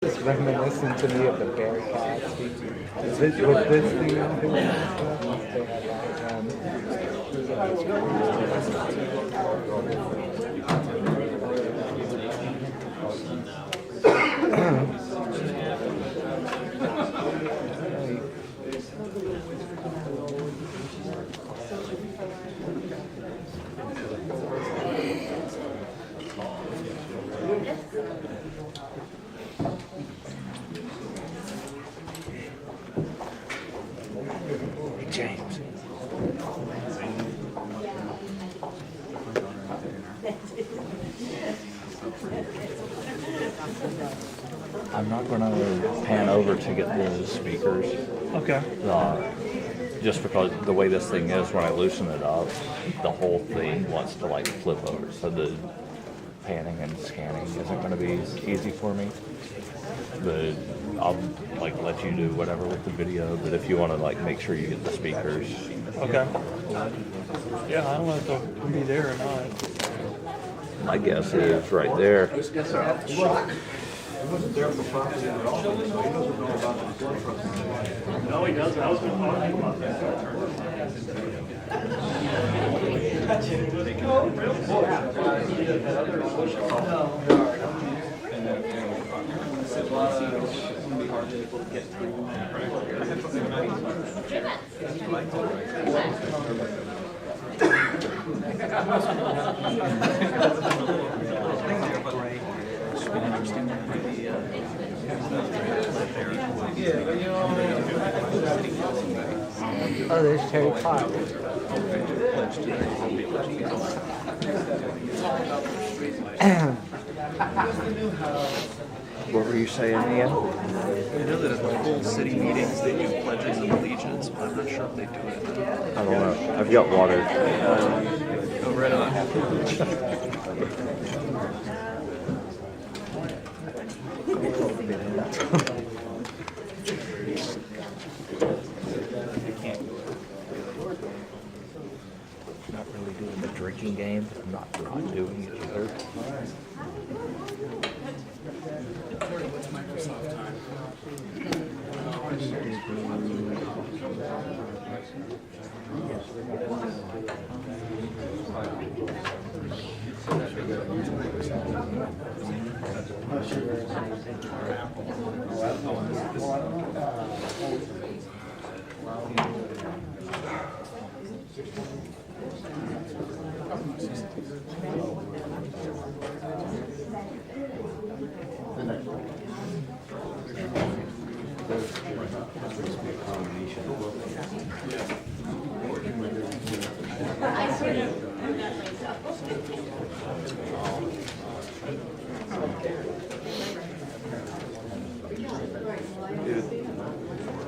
It's reminiscent to me of the Bearcats. Is it with this thing out here and stuff? They James. I'm not going to pan over to get the speakers. Okay. Just because the way this thing is, when I loosen it up, the whole thing wants to like flip over. So the panning and scanning isn't going to be easy for me. But I'll like let you do whatever with the video. But if you want to like make sure you get the speakers. Okay. Yeah, I don't know if they'll be there or not. My guess is right there. He wasn't there for property development, so he doesn't know about the storefront. No, he doesn't. I was going to talk about that. Oh, there's Terry Cloud. What were you saying, Ian? I know that at the full city meetings they do pledges of allegiance, but I'm not sure if they do it. I don't know. I've got water. Oh, right on. Not really doing the drinking game. I'm not doing it either. What's Microsoft time?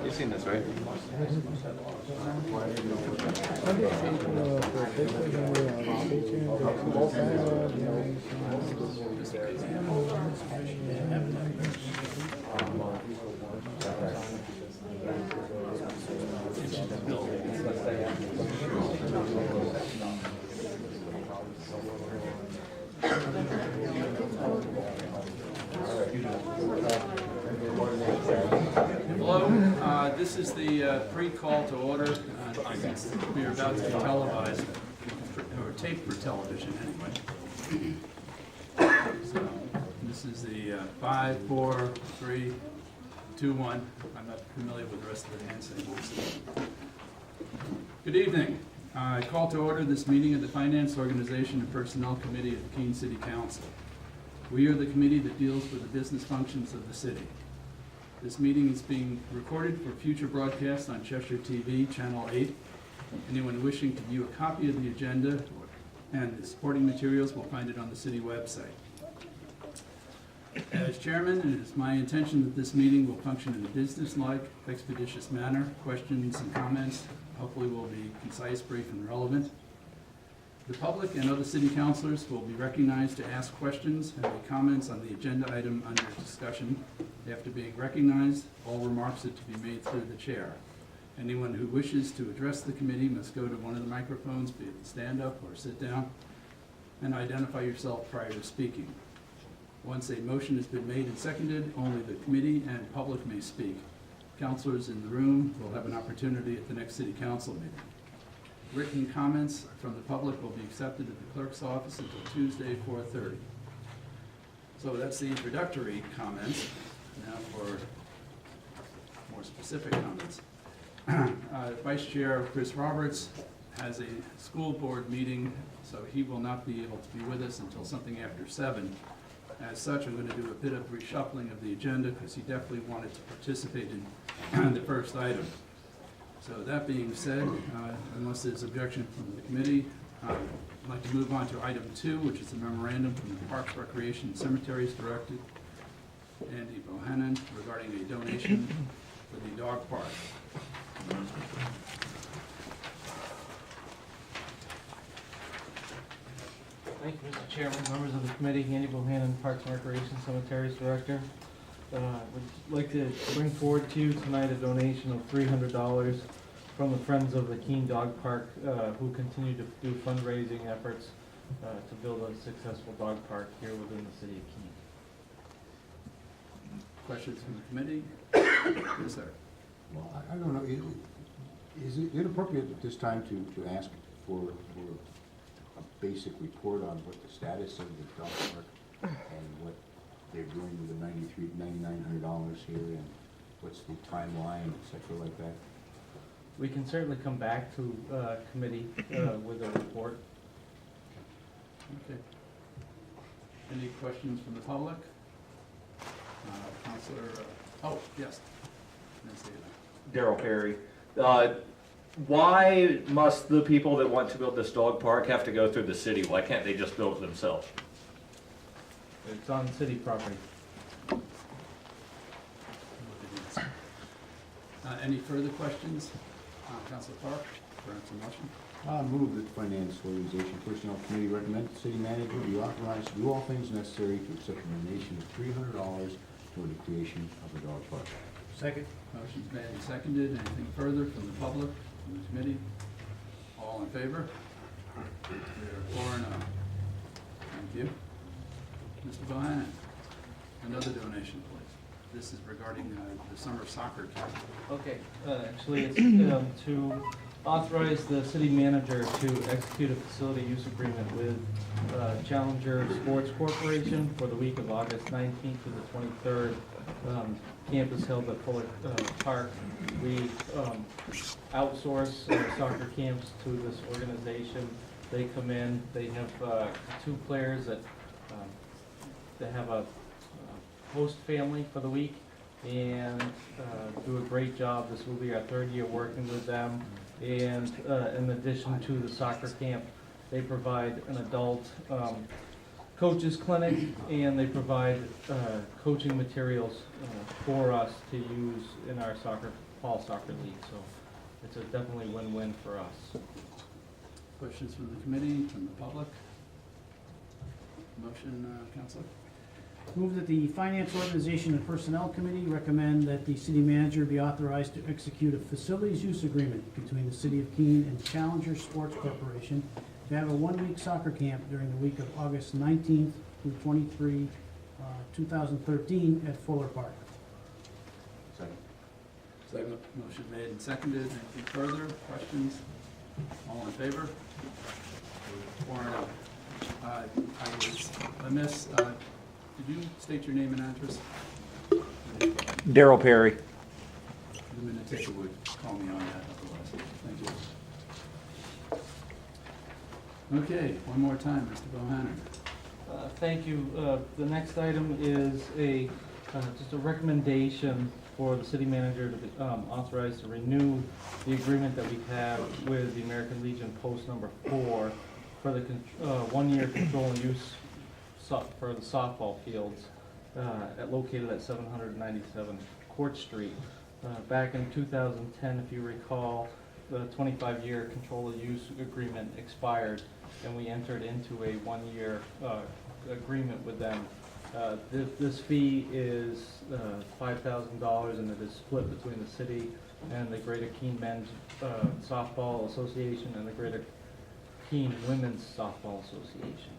You've seen this, right? Hello, this is the pre-call to order. We are about to be televised, or taped for television anyway. So, this is the 5, 4, 3, 2, 1. I'm not familiar with the rest of the hand signals. Good evening. I call to order this meeting of the Finance, Organization, and Personnel Committee of the Keene City Council. We are the committee that deals with the business functions of the city. This meeting is being recorded for future broadcast on Cheshire TV, Channel 8. Anyone wishing to view a copy of the agenda and the supporting materials will find it on the city website. As chairman, it is my intention that this meeting will function in a business-like, expeditious manner. Questions and comments hopefully will be concise, brief, and relevant. The public and other city councilors will be recognized to ask questions and make comments on the agenda item under discussion. After being recognized, all remarks are to be made through the chair. Anyone who wishes to address the committee must go to one of the microphones, be it stand up or sit down, and identify yourself prior to speaking. Once a motion has been made and seconded, only the committee and public may speak. Counselors in the room will have an opportunity at the next city council meeting. Written comments from the public will be accepted at the clerk's office until Tuesday, 4:30. So that's the introductory comments. Now for more specific comments. Vice Chair Chris Roberts has a school board meeting, so he will not be able to be with us until something after 7. As such, I'm going to do a bit of reshuffling of the agenda because he definitely wanted to participate in the first item. So that being said, unless there's objection from the committee, I'd like to move on to item 2, which is a memorandum from the Parks, Recreation, and Cemeteries Director, Andy Bohannon, regarding a donation for the dog park. Thank you, Mr. Chairman, members of the committee, Andy Bohannon, Parks and Recreation Cemeteries Director. Would like to bring forward to you tonight a donation of $300 from the Friends of the Keene Dog Park, who continue to do fundraising efforts to build a successful dog park here within the city of Keene. Questions from the committee? Yes, sir. Well, I don't know, is it inappropriate at this time to ask for a basic report on what the status of the dog park and what they're doing with the $9,900 here, and what's the timeline, et cetera, like that? We can certainly come back to committee with a report. Okay. Any questions from the public? Counselor, oh, yes. Nancy. Daryl Perry. Why must the people that want to build this dog park have to go through the city? Why can't they just build it themselves? It's on city property. Any further questions? Counselor Clark, perhaps a motion? I'll move that the Finance, Organization, Personnel Committee recommend the city manager be authorized to do all things necessary to accept a donation of $300 toward the creation of a dog park. Second. Motion's made and seconded. Anything further from the public, from the committee? All in favor? We are 4-0. Thank you. Mr. Bohannon, another donation, please. This is regarding the summer soccer camp. Okay, actually, it's to authorize the city manager to execute a facility use agreement with Challenger Sports Corporation for the week of August 19th to the 23rd. Camp is held at Fuller Park. We outsource soccer camps to this organization. They come in, they have 2 players that they have a host family for the week and do a great job. This will be our 3rd year working with them. And in addition to the soccer camp, they provide an adult coaches clinic, and they provide coaching materials for us to use in our fall soccer league. So it's a definitely win-win for us. Questions from the committee, from the public? Motion, Counselor? Move that the Finance, Organization, and Personnel Committee recommend that the city manager be authorized to execute a facilities use agreement between the city of Keene and Challenger Sports Corporation to have a 1-week soccer camp during the week of August 19th through 23, 2013 at Fuller Park. Second. Second. Motion made and seconded. Anything further? Questions? All in favor? 4-0. I was amiss. Did you state your name and address? Daryl Perry. The minute taker would call me on that otherwise. Thank you. Okay, one more time, Mr. Bohannon. Thank you. The next item is just a recommendation for the city manager to be authorized to renew the agreement that we have with the American Legion Post number 4 for the 1-year control and use for the softball fields located at 797 Court Street. Back in 2010, if you recall, the 25-year control and use agreement expired, and we entered into a 1-year agreement with them. This fee is $5,000, and it is split between the city and the Greater Keene Men's Softball Association and the Greater Keene Women's Softball Association.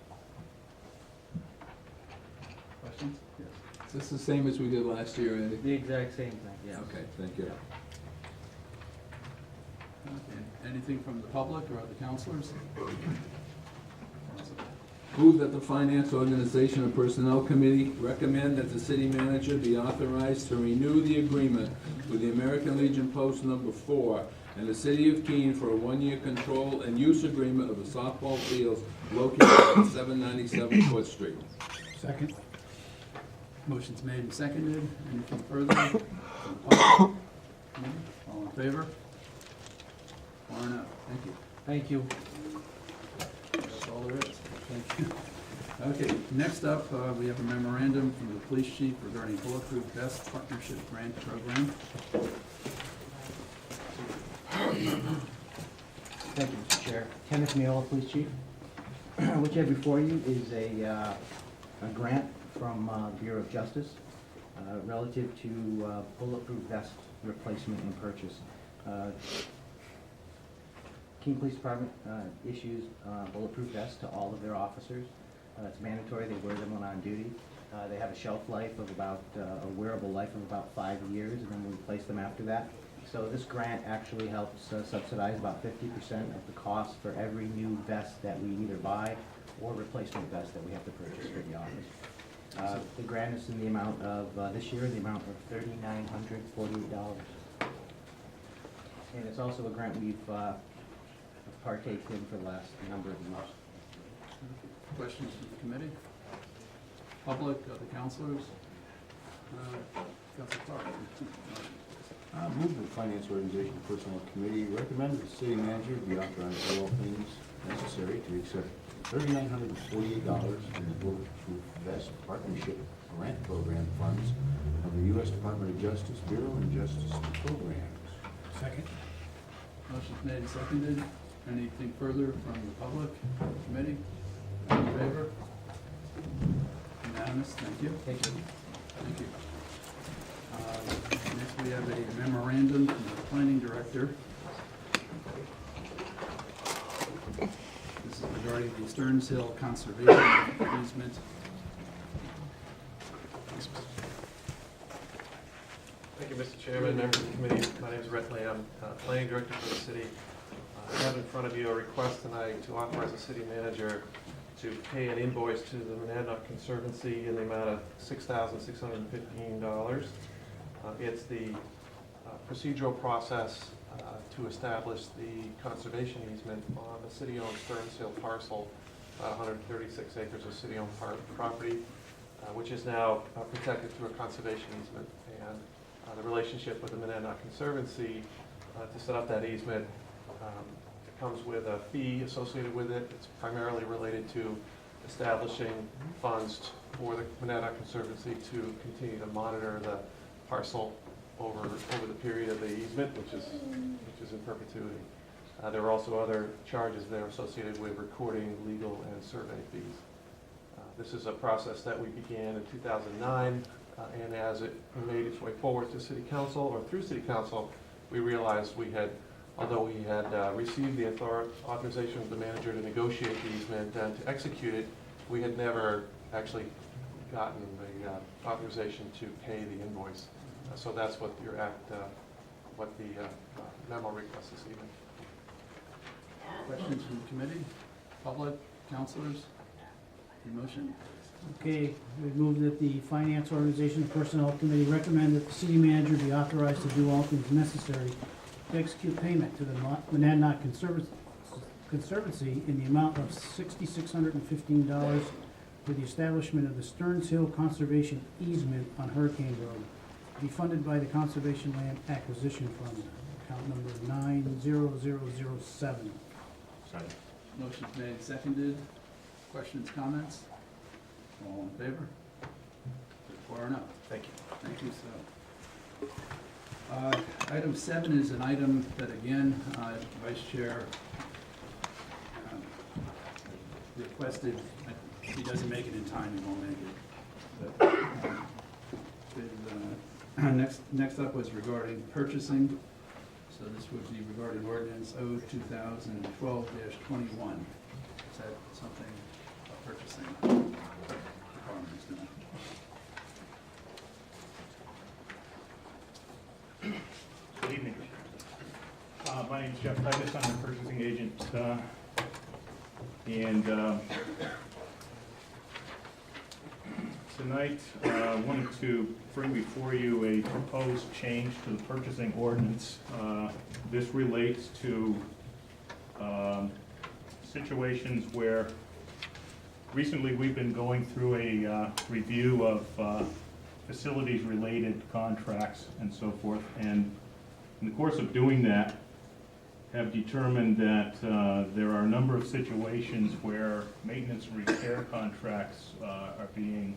questions? Yes. Is this the same as we did last year, Andy? The exact same thing, yes. Okay, thank you. Okay, anything from the public or other counselors? Move that the Finance, Organization, and Personnel Committee recommend that the city manager be authorized to renew the agreement with the American Legion Post Number 4 and the City of Keene for a one-year control and use agreement of the softball fields located at 797 Court Street. Second. Motion's made and seconded. Anything further? From the public? All in favor? 4-0. Thank you. Thank you. That's all there is. Thank you. Okay, next up, we have a memorandum from the police chief regarding Bulletproof Vest Partnership Grant Program. Thank you, Mr. Chair. Kenneth Miola, Police Chief. What you have before you is a grant from Bureau of Justice relative to bulletproof vest replacement and purchase. Keene Police Department issues bulletproof vests to all of their officers. It's mandatory, they wear them when on duty. They have a shelf life of about, a wearable life of about 5 years, and then we replace them after that. So this grant actually helps subsidize about 50% of the cost for every new vest that we either buy or replacement vest that we have to purchase for the office. The grant is in the amount of, this year, the amount of $3,948. And it's also a grant we've partaken in for the last number of years. Questions from the committee? Public, other counselors? Councilor Clark. Move the Finance, Organization, and Personnel Committee recommend that the city manager be authorized to do all things necessary to accept $3,948 from the Bulletproof Vest Partnership Grant Program funds of the U.S. Department of Justice Bureau and Justice Programs. Second. Motion's made and seconded. Anything further from the public, committee? All in favor? Unanimous, thank you. Thank you. Thank you. Next, we have a memorandum from the planning director. This is regarding the Stearns Hill Conservation easement. Thank you, Mr. Chairman, members of the committee. My name is Rhett Lamb, planning director for the city. I have in front of you a request tonight to authorize the city manager to pay an invoice to the Monadnock Conservancy in the amount of $6,615. It's the procedural process to establish the conservation easement on the city-owned Stearns Hill parcel, 136 acres of city-owned property, which is now protected through a conservation easement. And the relationship with the Monadnock Conservancy to set up that easement comes with a fee associated with it. It's primarily related to establishing funds for the Monadnock Conservancy to continue to monitor the parcel over the period of the easement, which is in perpetuity. There are also other charges there associated with recording, legal, and survey fees. This is a process that we began in 2009, and as it made its way forward to City Council, or through City Council, we realized although we had received the authorization of the manager to negotiate the easement and to execute it, we had never actually gotten the authorization to pay the invoice. So that's what your what the memo request this evening. Questions from the committee, public, counselors? Any motion? Okay, we move that the Finance, Organization, and Personnel Committee recommend that the city manager be authorized to do all things necessary to execute payment to the Monadnock Conservancy in the amount of $6,615 for the establishment of the Stearns Hill Conservation Easement on Hurricane Road, to be funded by the Conservation Land Acquisition Fund, account number 90007. Second. Motion's made and seconded. Questions, comments? All in favor? 4-0. Thank you. Thank you, so. Item 7 is an item that, again, Vice Chair requested. If he doesn't make it in time, he won't make it. But, next up was regarding purchasing. So this would be regarding ordinance O 2012-21. Is that something purchasing? Department's doing? Good evening. My name is Jeff Titus. I'm the purchasing agent. Tonight, I wanted to bring before you a proposed change to the purchasing ordinance. This relates to situations where recently we've been going through a review of facilities-related contracts and so forth, and in the course of doing that, have determined that there are a number of situations where maintenance and repair contracts are being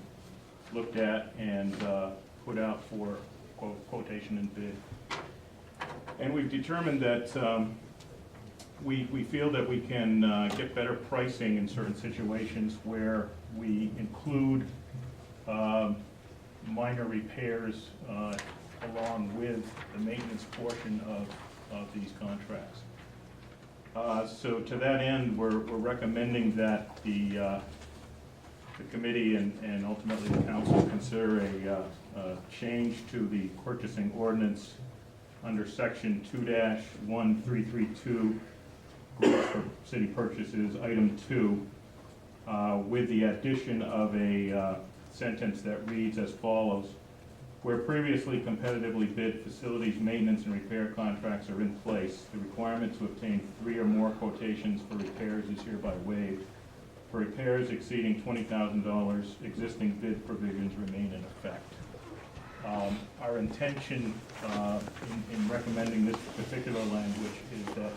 looked at and put out for quotation and bid. And we've determined that we feel that we can get better pricing in certain situations where we include minor repairs along with the maintenance portion of these contracts. So to that end, we're recommending that the committee and ultimately the council consider a change to the purchasing ordinance under section 2-1332, for city purchases, item 2, with the addition of a sentence that reads as follows: where previously competitively bid facilities maintenance and repair contracts are in place, the requirement to obtain 3 or more quotations for repairs is hereby waived. For repairs exceeding $20,000, existing bid provisions remain in effect. Our intention in recommending this particular language is that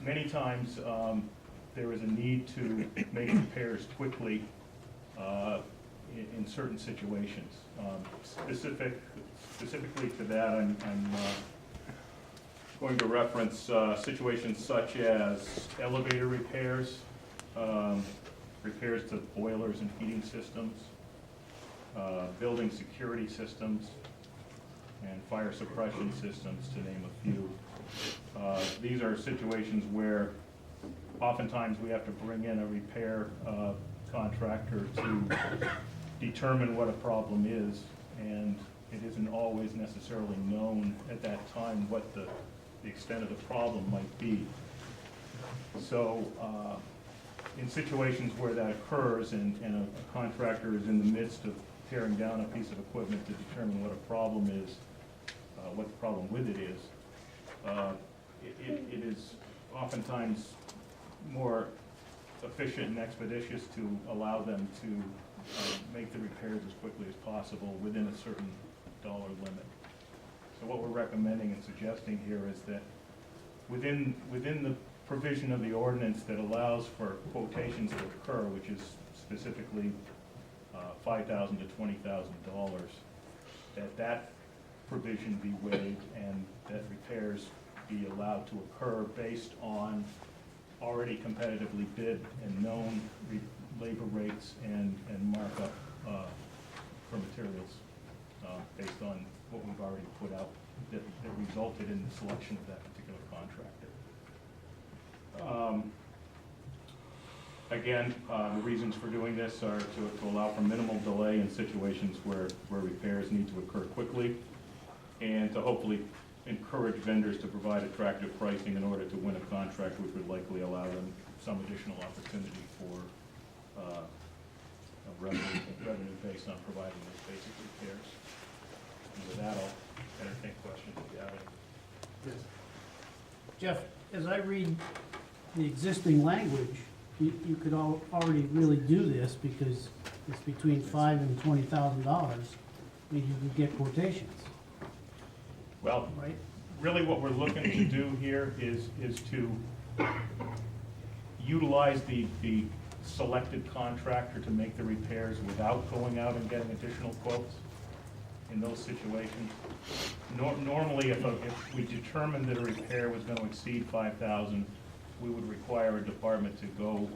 many times there is a need to make repairs quickly in certain situations. Specifically to that, I'm going to reference situations such as elevator repairs, repairs to boilers and heating systems, building security systems, and fire suppression systems, to name a few. These are situations where oftentimes we have to bring in a repair contractor to determine what a problem is, and it isn't always necessarily known at that time what the extent of the problem might be. So in situations where that occurs and a contractor is in the midst of tearing down a piece of equipment to determine what a problem is, what the problem with it is, it is oftentimes more efficient and expeditious to allow them to make the repairs as quickly as possible within a certain dollar limit. So what we're recommending and suggesting here is that within the provision of the ordinance that allows for quotations to occur, which is specifically $5,000 to $20,000, that provision be waived and that repairs be allowed to occur based on already competitively bid and known labor rates and markup for materials based on what we've already put out that resulted in the selection of that particular contractor. Again, the reasons for doing this are to allow for minimal delay in situations where repairs need to occur quickly, and to hopefully encourage vendors to provide attractive pricing in order to win a contract, which would likely allow them some additional opportunity for revenue based on providing those basic repairs. And with that, I'll entertain questions if you have any. Yes. Jeff, as I read the existing language, you could already really do this because it's between $5,000 and $20,000. Maybe you could get quotations. Well, right? Really what we're looking to do here is to utilize the selected contractor to make the repairs without going out and getting additional quotes in those situations. Normally, if we determined that a repair was going to exceed $5,000, we would require a department to go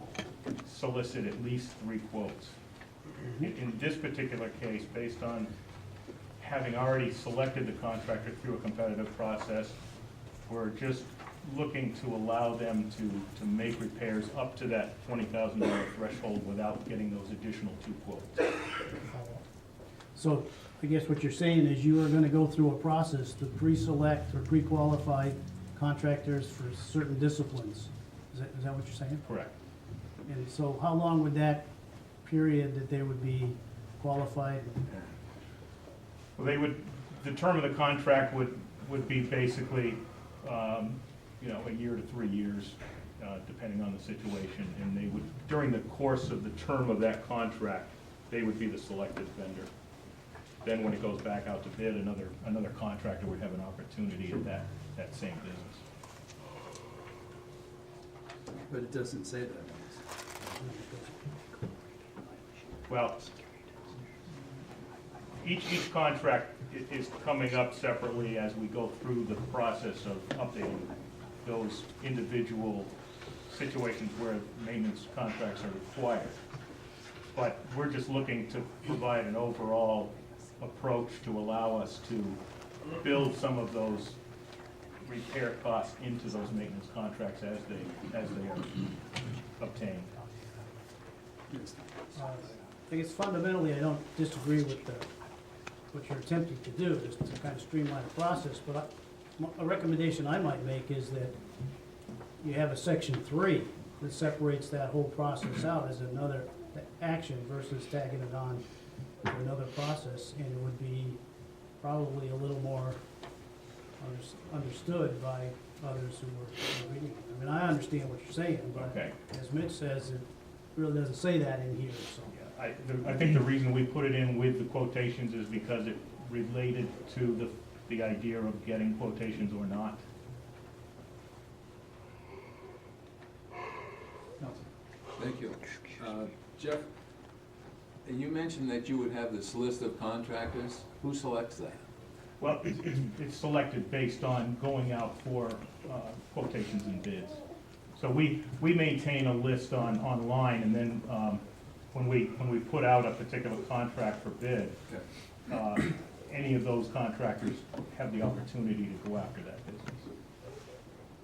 solicit at least 3 quotes. In this particular case, based on having already selected the contractor through a competitive process, we're just looking to allow them to make repairs up to that $20,000 threshold without getting those additional 2 quotes. So I guess what you're saying is you are gonna go through a process to pre-select or pre-qualify contractors for certain disciplines. Is that what you're saying? Correct. And so how long would that period that they would be qualified? Well, they would, the term of the contract would be basically, you know, a year to 3 years, depending on the situation. And they would, during the course of the term of that contract, they would be the selected vendor. Then when it goes back out to bid, another contractor would have an opportunity at that same business. But it doesn't say that. Well, each contract is coming up separately as we go through the process of updating those individual situations where maintenance contracts are required. But we're just looking to provide an overall approach to allow us to build some of those repair costs into those maintenance contracts as they are obtained. I guess fundamentally, I don't disagree with what you're attempting to do, is to kind of streamline the process, but a recommendation I might make is that you have a section 3 that separates that whole process out as another action versus tagging it on to another process, and it would be probably a little more understood by others who were reading it. I mean, I understand what you're saying, but Okay. as Mitch says, it really doesn't say that in here, so. I think the reason we put it in with the quotations is because it related to the idea of getting quotations or not. Thank you. Jeff, you mentioned that you would have this list of contractors. Who selects that? Well, it's selected based on going out for quotations and bids. So we maintain a list online, and then when we put out a particular contract for bid, any of those contractors have the opportunity to go after that business.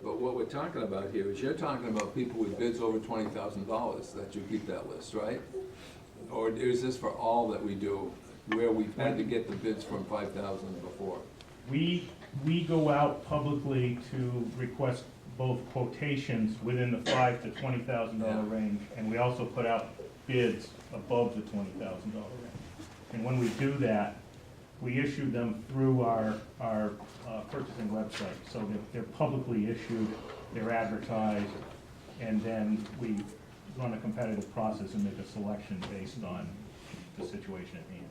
But what we're talking about here is you're talking about people with bids over $20,000 that you keep that list, right? Or is this for all that we do, where we've had to get the bids from 5,000 before? We go out publicly to request both quotations within the $5,000 to $20,000 range, and we also put out bids above the $20,000 range. And when we do that, we issue them through our purchasing website. So they're publicly issued, they're advertised, and then we run a competitive process and make a selection based on the situation at hand.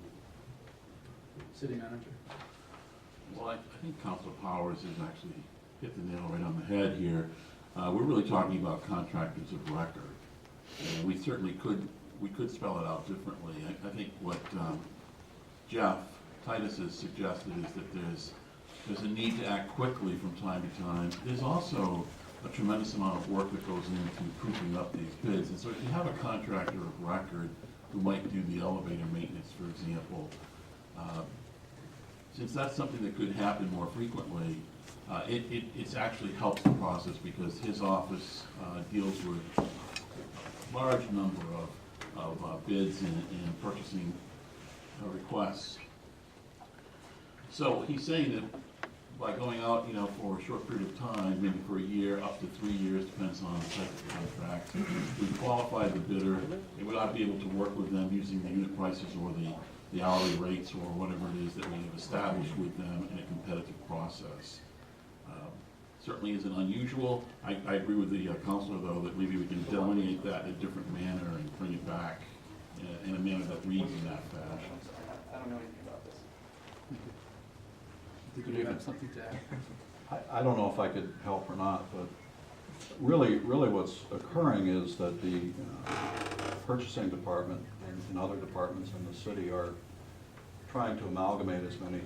City manager. Well, I think Councilor Powers has actually hit the nail right on the head here. We're really talking about contractors of record. And we certainly could spell it out differently. I think what Jeff Titus has suggested is that there's a need to act quickly from time to time. There's also a tremendous amount of work that goes into proofing up these bids. And so if you have a contractor of record who might do the elevator maintenance, for example, since that's something that could happen more frequently, it actually helps the process because his office deals with a large number of bids and purchasing requests. So he's saying that by going out, for a short period of time, maybe for a year, up to 3 years, depends on the type of contract, we qualify the bidder, and we ought to be able to work with them using the unit prices or the hourly rates or whatever it is that we have established with them in a competitive process. Certainly isn't unusual. I agree with the counselor, though, that maybe we can delineate that in a different manner and bring it back in a manner that reads in that fashion. I don't know anything about this. Did you have something to add? I don't know if I could help or not, but really what's occurring is that the purchasing department and other departments in the city are trying to amalgamate as many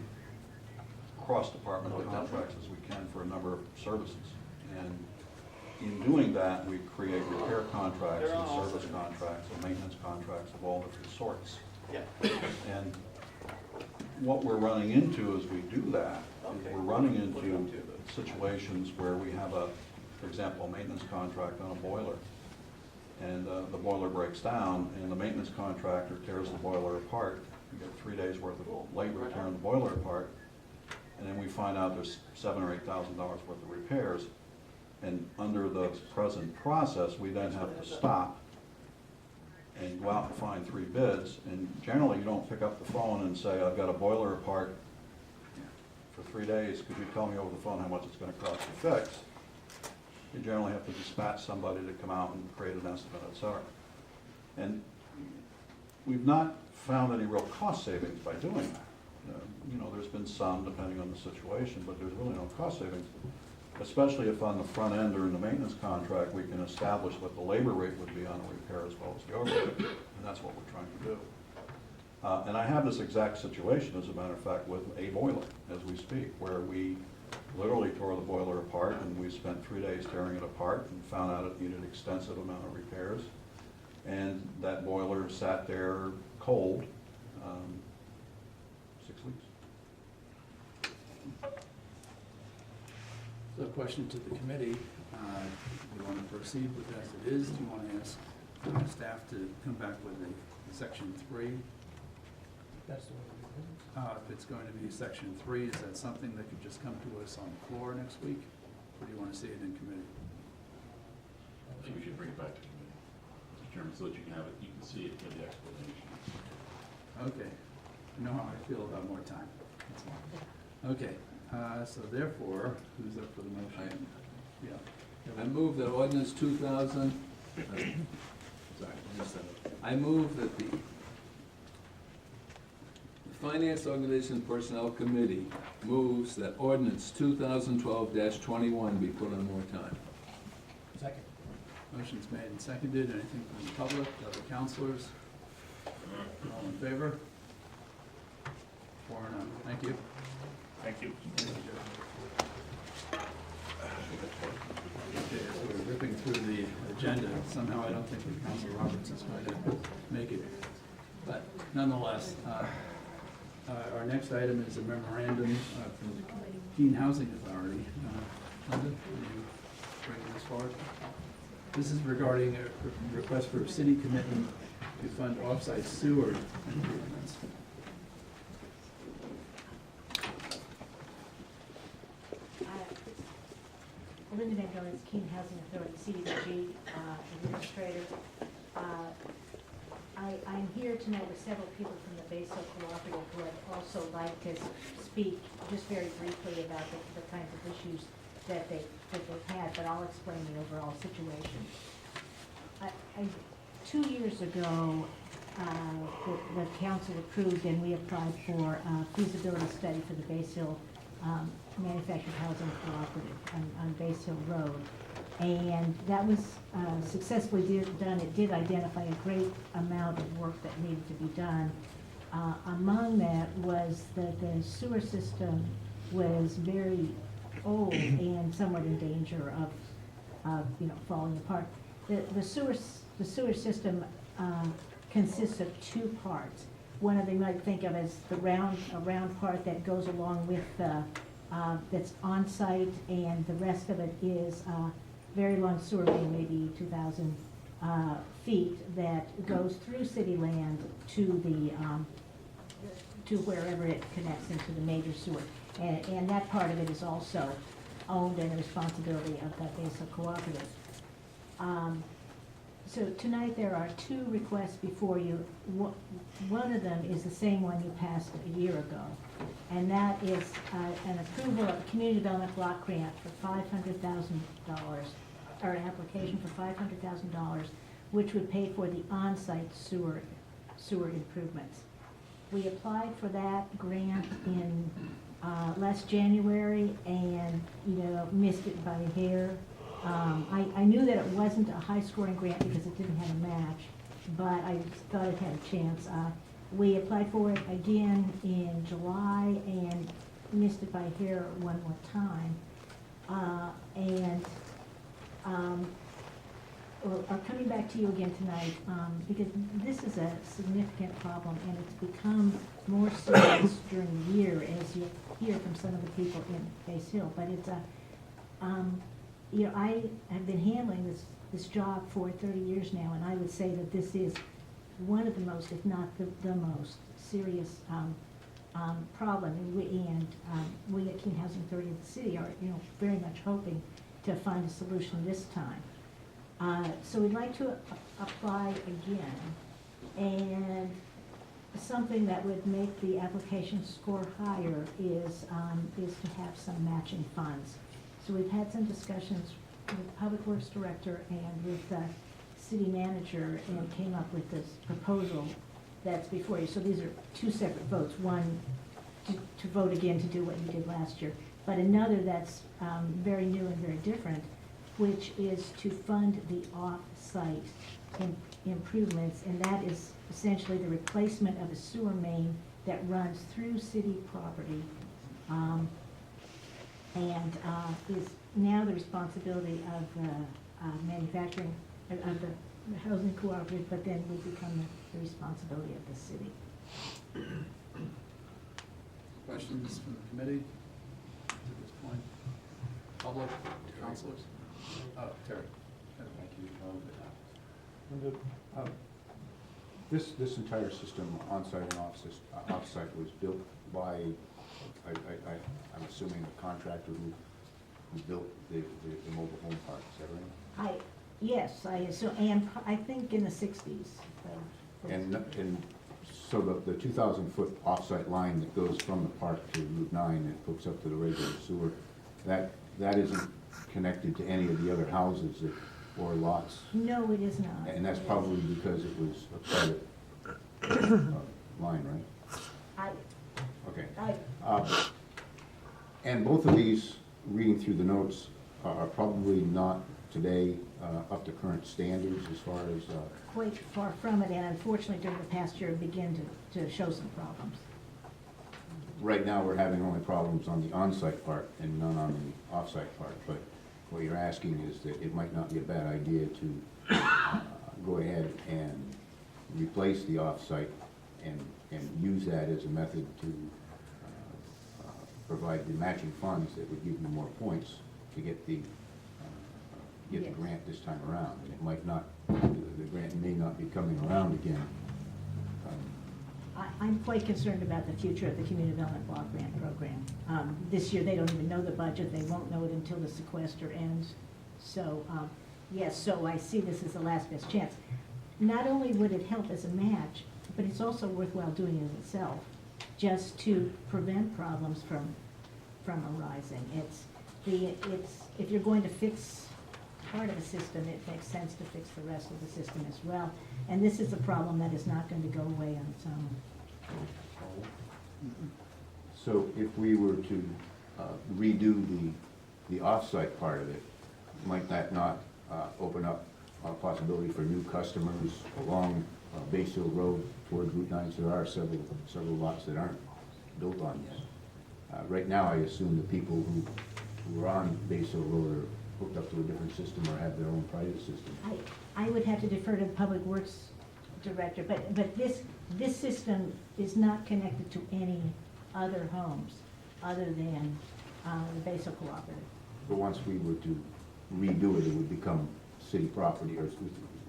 cross-departmental contracts as we can for a number of services. And in doing that, we create repair contracts and service contracts and maintenance contracts of all different sorts. And what we're running into as we do that, is we're running into situations where we have for example, a maintenance contract on a boiler. And the boiler breaks down and the maintenance contractor tears the boiler apart we get 3 days worth of labor tearing the boiler apart, and then we find out there's $7,000 or $8,000 worth of repairs. And under the present process, we then have to stop and go out and find 3 bids. And generally, you don't pick up the phone and say, I've got a boiler apart for 3 days. Could you tell me over the phone how much it's going to cost to fix? You generally have to dispatch somebody to come out and create an estimate, et cetera. And we've not found any real cost savings by doing that. You know, there's been some, depending on the situation, but there's really no cost savings, especially if on the front end during the maintenance contract, we can establish what the labor rate would be on a repair as well as the overhead, and that's what we're trying to do. And I have this exact situation, as a matter of fact, with a boiler as we speak, where we literally tore the boiler apart, and we spent 3 days tearing it apart and found out it needed extensive amount of repairs. And that boiler sat there cold 6 weeks. So question to the committee, do you want to proceed with as it is? Do you want to ask staff to come back with a section 3? That's the way we do If it's going to be section 3, is that something that could just come to us on the floor next week? Or do you want to see it in committee? I think we should bring it back to committee, Mr. Chairman, so that you can have it, you can see it, get the explanation. Okay, I know how I feel about more time. That's all. Okay, so therefore, who's up for the motion? Yeah. I move that ordinance 2000, I move that the Finance Organization Personnel Committee moves that ordinance 2012-21 be put on more time. Second. Motion's made and seconded. Anything from the public, other counselors? All in favor? 4-0. Thank you. Thank you. Okay, as we're ripping through the agenda, somehow I don't think that Council Roberts is going to make it. But nonetheless, our next item is a memorandum from the Keene Housing Authority. Linda, can you bring this forward? This is regarding a request for a city commitment to fund off-site sewer improvements. Linda Van Gogh, Keene Housing Authority, CDBG Administrator. I'm here tonight with several people from the Base Hill Cooperative who would also like to speak just very briefly about the kinds of issues that they've had, but I'll explain the overall situation. 2 years ago, the council approved and we applied for a feasibility study for the Base Hill Manufactured Housing Cooperative on Base Hill Road. And that was successfully done. It did identify a great amount of work that needed to be done. Among that was that the sewer system was very old and somewhat in danger of falling apart. The sewer system consists of 2 parts. One of them you might think of as a round part that goes along with that's on site, and the rest of it is very long sewer main, maybe 2,000 feet, that goes through city land to the to wherever it connects into the major sewer. And that part of it is also owned and the responsibility of the Base Hill Cooperative. So tonight there are 2 requests before you. One of them is the same one you passed a year ago, and that is an approval of a community development block grant for $500,000, or an application for $500,000, which would pay for the on-site sewer improvements. We applied for that grant in last January and missed it by a hair. I knew that it wasn't a high-scoring grant because it didn't have a match, but I thought it had a chance. We applied for it again in July and missed it by a hair one more time. Are coming back to you again tonight because this is a significant problem, and it's become more serious during the year, as you hear from some of the people in Base Hill. But it's I have been handling this job for 30 years now, and I would say that this is one of the most, if not the most, serious problem. And we at Keene Housing Authority of the city are, very much hoping to find a solution this time. So we'd like to apply again, and something that would make the application score higher is to have some matching funds. So we've had some discussions with the Public Works Director and with the city manager, and came up with this proposal that's before you. So these are two separate votes. One, to vote again to do what you did last year, but another that's very new and very different, which is to fund the off-site improvements, and that is essentially the replacement of a sewer main that runs through city property, and is now the responsibility of the manufacturing, of the housing cooperative, but then would become the responsibility of the city. Questions from the committee at this point? Public, councilors? Terry. Thank you. This entire system, on-site and off-site, was built by, I'm assuming, the contractor who built the mobile home park, is that right? Yes, I assume, and I think in the 60s. And so the 2,000-foot off-site line that goes from the park to Route 9 and hooks up to the regular sewer, that isn't connected to any of the other houses or lots? No, it is not. And that's probably because it was a private line, right? Okay. And both of these, reading through the notes, are probably not today up to current standards as far as... Quite far from it, and unfortunately during the past year begin to show some problems. Right now, we're having only problems on the on-site part and none on the off-site part, but what you're asking is that it might not be a bad idea to go ahead and replace the off-site and use that as a method to provide the matching funds that would give you more points to get the Yes. grant this time around. And it might not, the grant may not be coming around again. I'm quite concerned about the future of the Community Development Block Grant Program. This year, they don't even know the budget. They won't know it until the sequester ends. So, yes, so I see this as the last best chance. Not only would it help as a match, but it's also worthwhile doing it itself, just to prevent problems from arising. If you're going to fix part of a system, it makes sense to fix the rest of the system as well. And this is a problem that is not going to go away on its own. So if we were to redo the off-site part of it, might that not open up a possibility for new customers along Base Hill Road toward Route 9? So there are several lots that aren't built on yet. Right now, I assume the people who are on Base Hill Road are hooked up to a different system or have their own private system. I would have to defer to the Public Works Director, but this system is not connected to any other homes other than the Base Hill Cooperative. But once we were to redo it, it would become city property or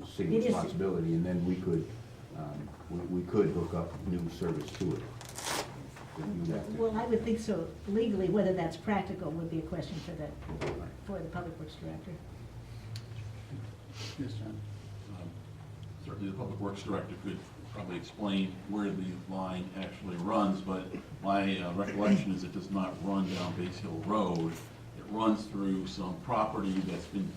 city It is. responsibility, and then we could hook up new service to it. But you'd have to- Well, I would think so legally. Whether that's practical would be a question for the Public Works Director. Yes, John? Certainly, the Public Works Director could probably explain where the line actually runs, but my recollection is it does not run down Base Hill Road. It runs through some property that's been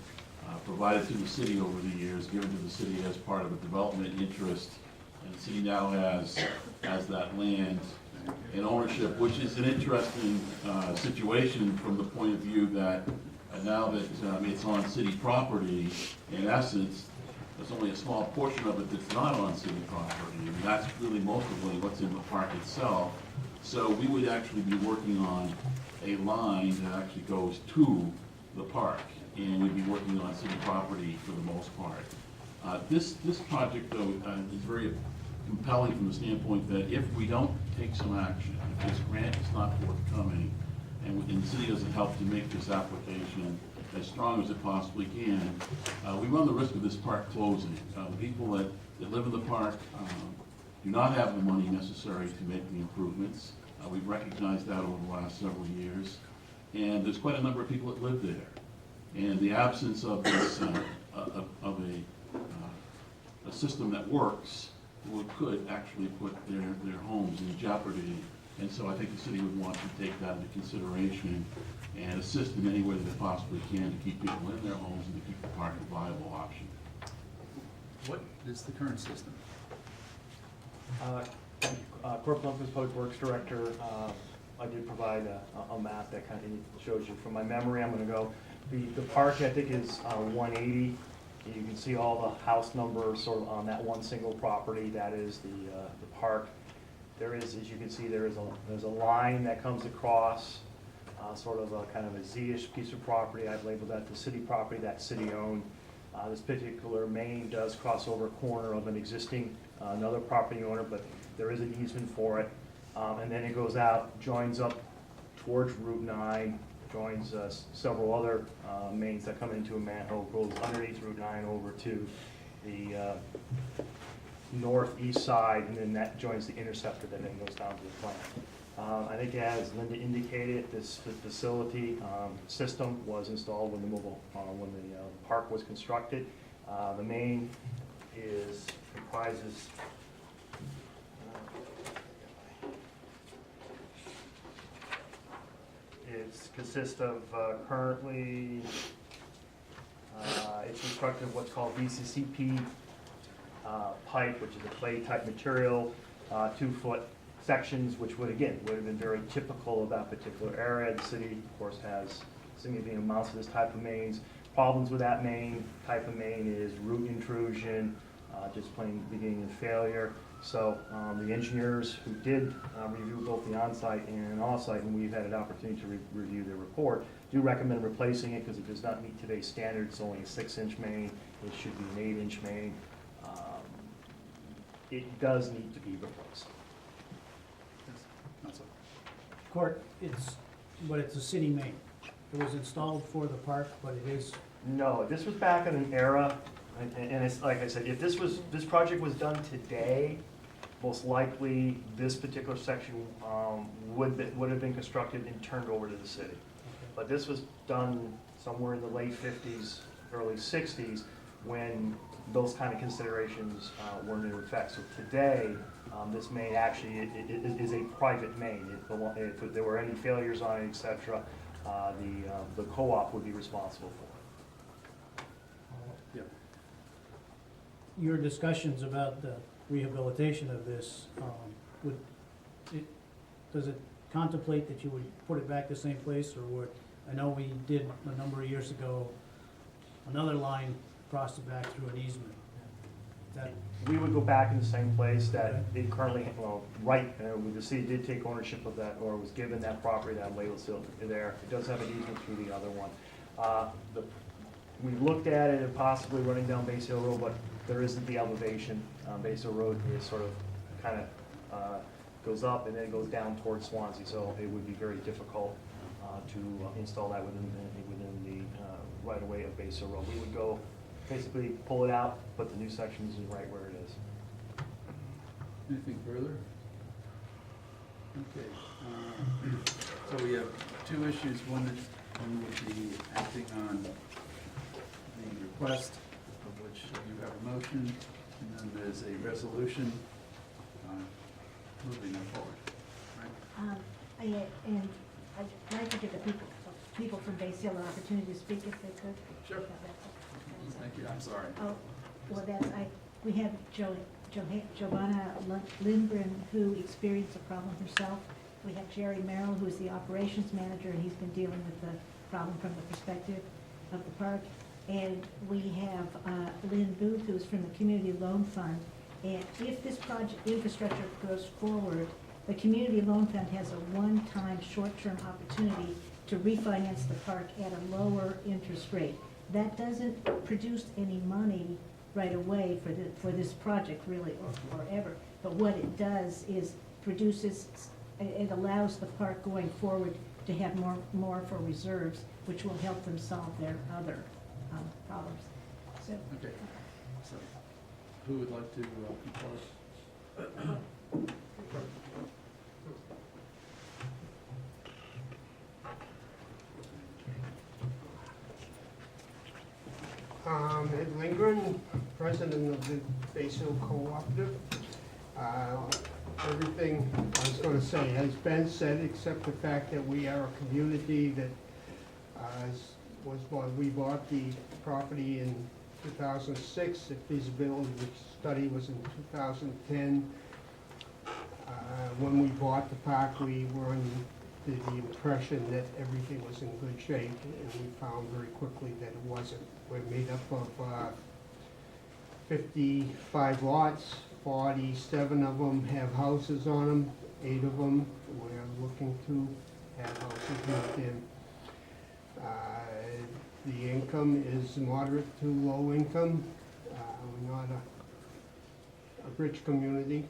provided to the city over the years, given to the city as part of a development interest, and the city now has that land in ownership, which is an interesting situation from the point of view that now that it's on city property, in essence, there's only a small portion of it that's not on city property, and that's really mostly what's in the park itself. So we would actually be working on a line that actually goes to the park, and we'd be working on city property for the most part. This project, though, is very compelling from the standpoint that if we don't take some action, if this grant is not forthcoming, and the city doesn't help to make this application as strong as it possibly can, we run the risk of this park closing. The people that live in the park do not have the money necessary to make the improvements. We've recognized that over the last several years, and there's quite a number of people that live there. And the absence of this, of a system that works could actually put their homes in jeopardy. And so I think the city would want to take that into consideration and assist in any way that it possibly can to keep people in their homes and to keep the park a viable option. What is the current system? Corp Lumpkins Public Works Director, I did provide a map that kind of shows you. From my memory, I'm going to go, the park I think is 180. You can see all the house numbers sort of on that one single property. That is the park. There is, as you can see, there's a line that comes across, sort of a kind of a Z-ish piece of property. I've labeled that the city property, that's city-owned. This particular main does cross over a corner of an existing, another property owner, but there is an easement for it. And then it goes out, joins up towards Route 9, joins several other mains that come into a manhole, goes underneath Route 9 over to the northeast side, and then that joins the interceptor that then goes down to the plant. I think as Linda indicated, this facility system was installed when the park was constructed. The main comprises it consists of currently it's constructed of what's called VCCP pipe, which is a clay type material, 2-foot sections, which would have been very typical of that particular area. The city, of course, has significant amounts of this type of mains. Problems with that type of main is root intrusion, just plain beginning of failure. So the engineers who did review both the on-site and off-site, and we've had an opportunity to review their report, do recommend replacing it because it does not meet today's standards. It's only a 6-inch main. It should be an 8-inch main. It does need to be replaced. Court, it's a city main. It was installed for the park, but it is. No, this was back in an era, and it's like I said, if this project was done today, most likely this particular section would have been constructed and turned over to the city. But this was done somewhere in the late 50s, early 60s, when those kind of considerations weren't in effect. So today, this main actually is a private main. If there were any failures on it, etc., the co-op would be responsible for it. Yep. Your discussions about the rehabilitation of this, does it contemplate that you would put it back the same place, or would, I know we did a number of years ago, another line crossed it back through an easement. We would go back in the same place that they currently, the city did take ownership of that, or was given that property, that label still there. It does have an easement through the other one. We looked at it and possibly running down Base Hill Road, but there isn't the elevation. Base Hill Road is sort of kind of goes up and then goes down towards Swansea, so it would be very difficult to install that within the right of way of Base Hill Road. We would go basically pull it out, put the new sections right where it is. Anything further? Okay. So we have two issues. One would be acting on the request, of which you have a motion, and then there's a resolution moving them forward. Right? And I'd like to give the people from Base Hill an opportunity to speak if they could. Sure. Thank you. I'm sorry. Oh, well, we have Giovanna Lindgren, who experienced a problem herself. We have Jerry Merrill, who is the operations manager, and he's been dealing with the problem from the perspective of the park. And we have Lynn Booth, who's from the Community Loan Fund. And if this project infrastructure goes forward, the Community Loan Fund has a one-time short-term opportunity to refinance the park at a lower interest rate. That doesn't produce any money right away for this project, really, or forever. But what it does is it allows the park going forward to have more for reserves, which will help them solve their other problems. So. Okay. So, who would like to propose? Ed Lindgren, president of the Base Hill Cooperative. Everything I was going to say has been said, except the fact that we are a community that we bought the property in 2006. The feasibility study was in 2010. When we bought the park, we were under the impression that everything was in good shape, and we found very quickly that it wasn't. We're made up of 55 lots, 47 of them have houses on them, 8 of them we're looking to have houses built in. The income is moderate to low income. We're not a rich community,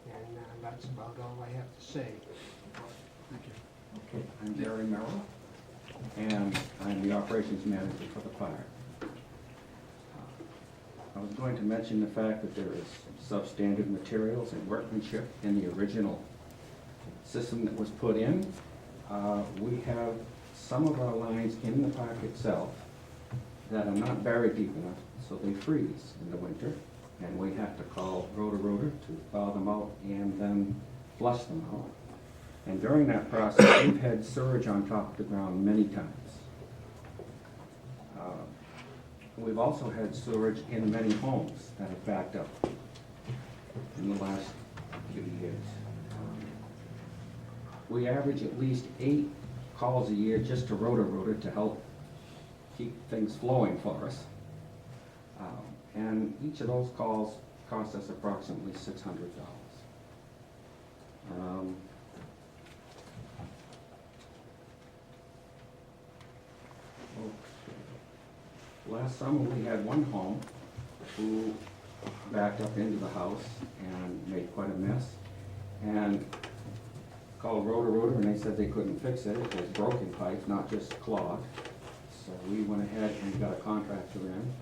and that's about all I have to say. Okay, I'm Jerry Merrill, and I'm the operations manager for the fire. I was going to mention the fact that there is substandard materials and workmanship in the original system that was put in. We have some of our lines in the park itself that are not buried deep enough, so they freeze in the winter, and we have to call rotor to thaw them out and then flush them out. And during that process, we've had surge on top of the ground many times. We've also had surge in many homes that have backed up in the last few years. We average at least 8 calls a year just to rotor to help keep things flowing for us. And each of those calls cost us approximately $600. Last summer, we had one home who backed up into the house and made quite a mess, and called rotor, and they said they couldn't fix it. It was broken pipe, not just clogged. So we went ahead and got a contractor in,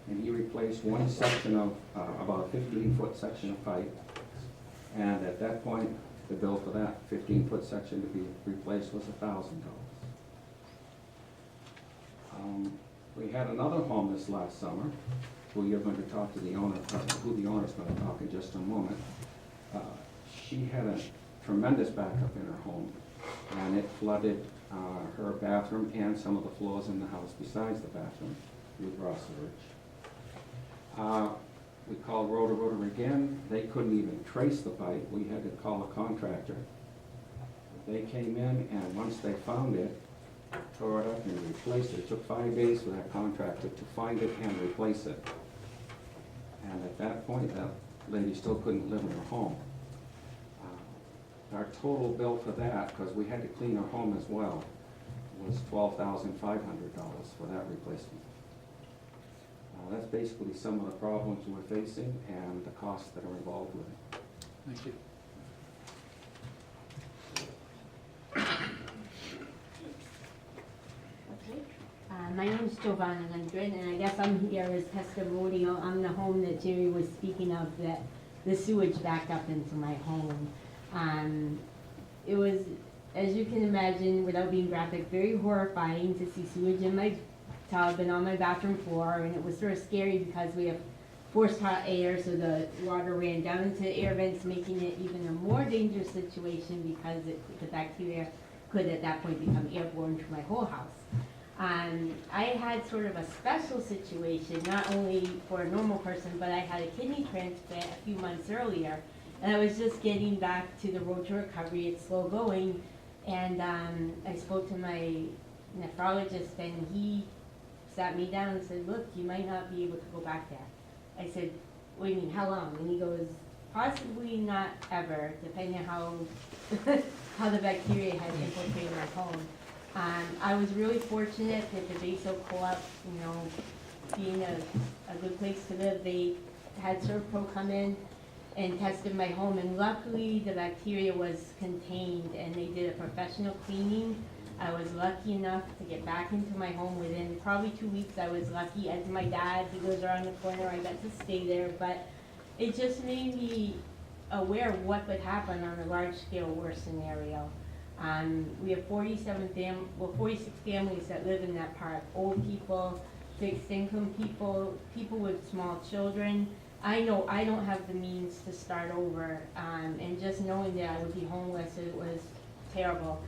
and he replaced one section of, about a 15-foot section of pipe, and at that point, the bill for that 15-foot section to be replaced was $1,000. We had another home this last summer, who you're going to talk to the owner, who the owner's going to talk in just a moment. She had a tremendous backup in her home, and it flooded her bathroom and some of the floors in the house besides the bathroom with raw sewage. We called rotor again. They couldn't even trace the pipe. We had to call a contractor. They came in, and once they found it, tore it up and replaced it. It took 5 days for that contractor to find it and replace it. And at that point, that lady still couldn't live in her home. Our total bill for that, because we had to clean our home as well, was $12,500 for that replacement. That's basically some of the problems we're facing and the costs that are involved with it. Thank you. My name is Giovanna Lindgren, and I guess I'm here as testimonial on the home that Jerry was speaking of, that the sewage backed up into my home. It was, as you can imagine, without being graphic, very horrifying to see sewage in my tub and on my bathroom floor, and it was sort of scary because we have forced hot air, so the water ran down into the air vents, making it even a more dangerous situation because the bacteria could at that point become airborne to my whole house. I had sort of a special situation, not only for a normal person, but I had a kidney transplant a few months earlier, and I was just getting back to the road to recovery. It's slow going, and I spoke to my nephrologist, and he sat me down and said, look, you might not be able to go back there. I said, what do you mean, how long? And he goes, possibly not ever, depending on how the bacteria has infiltrated my home. I was really fortunate that the Base Hill Co-op, you know, being a good place to live, they had ServPro come in and tested my home, and luckily the bacteria was contained, and they did a professional cleaning. I was lucky enough to get back into my home within probably 2 weeks. I was lucky, as my dad, he goes around the corner, I got to stay there, but it just made me aware of what could happen on a large-scale worst scenario. We have 46 families that live in that park, old people, fixed-income people, people with small children. I know I don't have the means to start over, and just knowing that I would be homeless, it was terrible.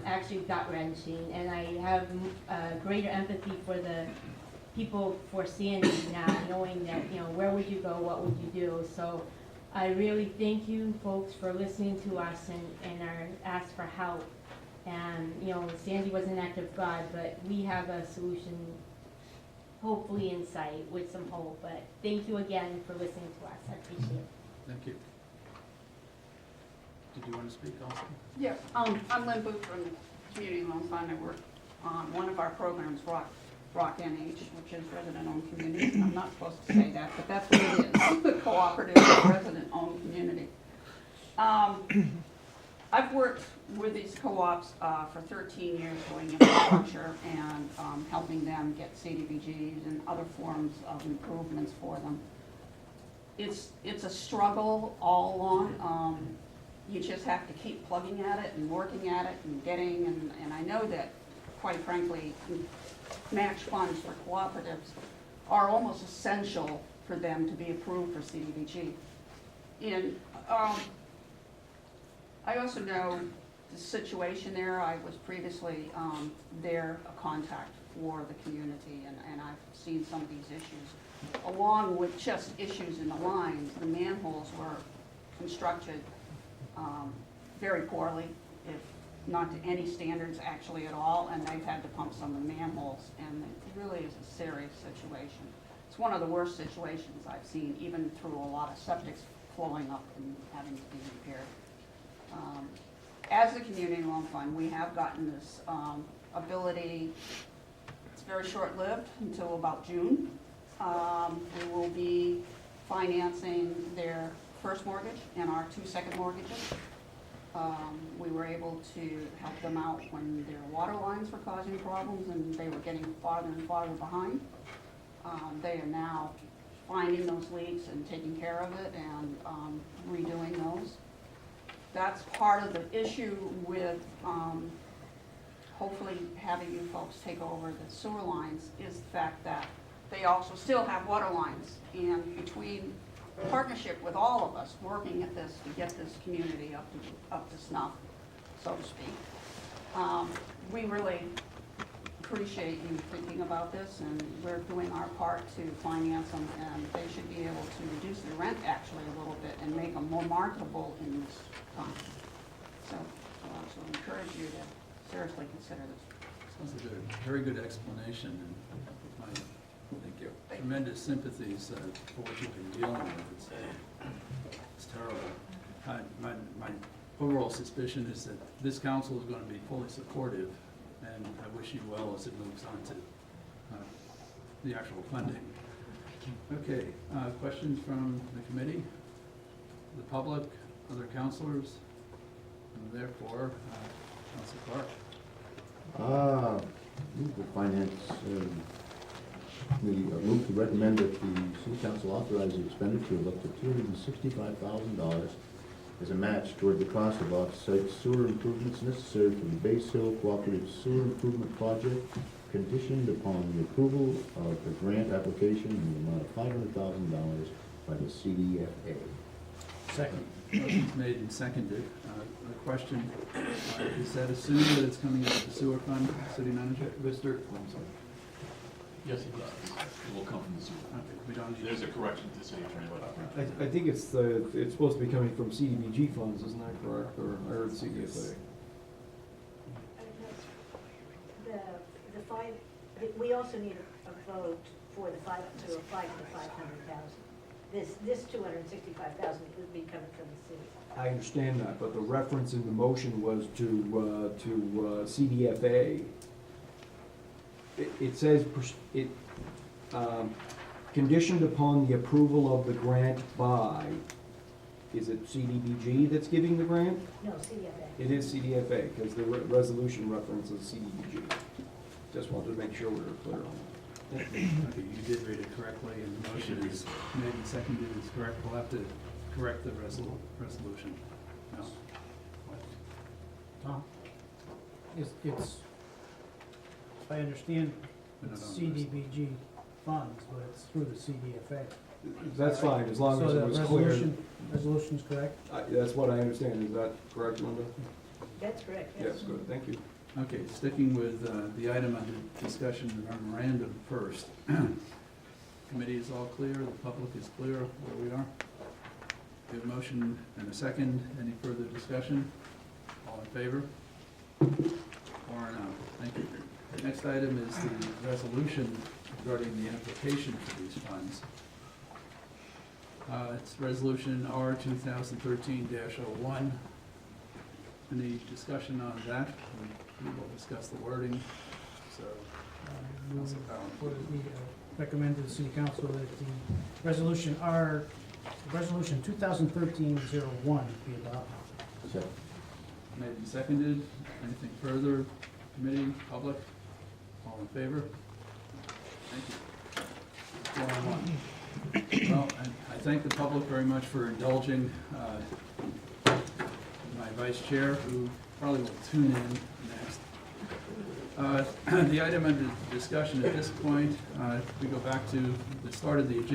Actually gut-wrenching, and I have greater empathy for the people for Sandy now, knowing that, you know, where would you go, what would you do? So I really thank you folks for listening to us and our ask for help. And, you know, Sandy was an act of God, but we have a solution hopefully in sight with some hope. But thank you again for listening to us. I appreciate it. Thank you. Did you want to speak also? Yes, I'm Lynn Booth from Community Loan Fund. I work on one of our programs, Rock NH, which is resident-owned communities. I'm not supposed to say that, but that's what it is. The cooperative resident-owned community. I've worked with these co-ops for 13 years doing infrastructure and helping them get CDBGs and other forms of improvements for them. It's a struggle all along. You just have to keep plugging at it and working at it and getting, and I know that, quite frankly, match funds for cooperatives are almost essential for them to be approved for CDBG. And I also know the situation there. I was previously a contact for the community, and I've seen some of these issues. Along with just issues in the lines, the manholes were constructed very poorly, if not to any standards actually at all, and they've had to pump some of the manholes, and it really is a serious situation. It's one of the worst situations I've seen, even through a lot of septics flowing up and having to be repaired. As the Community Loan Fund, we have gotten this ability. It's very short-lived until about June. We will be financing their first mortgage and our 2 second mortgages. We were able to help them out when their water lines were causing problems and they were getting farther and farther behind. They are now finding those leaks and taking care of it and redoing those. That's part of the issue with hopefully having you folks take over the sewer lines, is the fact that they also still have water lines. And between partnership with all of us working at this to get this community up to snuff, so to speak, we really appreciate you thinking about this, and we're doing our part to finance them, and they should be able to reduce the rent actually a little bit and make them more marketable in this time. So I'll also encourage you to seriously consider this. Sounds like a very good explanation, and my tremendous sympathies for what you've been dealing with. It's terrible. My overall suspicion is that this council is going to be fully supportive, and I wish you well as it moves on to the actual funding. Okay, questions from the committee, the public, other councilors, and therefore, Councilor Clark. Move the finance committee, move to recommend that the city council authorize the expenditure of up to $265,000 as a match toward the cost of off-site sewer improvements necessary for the Base Hill Cooperative Sewer Improvement Project, conditioned upon the approval of the grant application in the amount of $500,000 by the CDFA. Second. Motion's made and seconded. The question, is that assumed that it's coming out of the sewer fund, city manager? Mr. Yes, it does. It will come from the sewer. Okay, we don't need. There's a correction to city attorney. I think it's supposed to be coming from CDBG funds, isn't that correct? Or I heard CDFA. We also need a vote for to apply for the 500,000. This 265,000 would be coming from the city. I understand that, but the reference in the motion was to CDFA. It says, conditioned upon the approval of the grant by, is it CDBG that's giving the grant? No, CDFA. It is CDFA, because the resolution references CDBG. Just wanted to make sure we were clear on that. Okay, you did read it correctly, and the motion is made and seconded is correct. We'll have to correct the resolution? No? Tom? It's, I understand No, it's no, no. CDBG funds, but it's through the CDFA. That's fine, as long as it was So clear. the resolution's correct? That's what I understand, is that correct, Linda? That's correct, Yes, good, thank you. Okay, sticking with the item under discussion, the memorandum first. Committee is all clear, the public is clear where we are. We have a motion and a second. Any further discussion? All in favor? 4-0. Thank you. Next item is the resolution regarding the application for these funds. It's resolution R 2013-01. Any discussion on that? We will discuss the wording, so, Council Callen. Recommend to the city council that the resolution 2013-01 be adopted. Made and seconded. Anything further? Committee, public? All in favor? Thank you. 4-1. Well, I thank the public very much for indulging my vice chair, who probably will tune in next. The item under discussion at this point, we go back to the start of the agenda.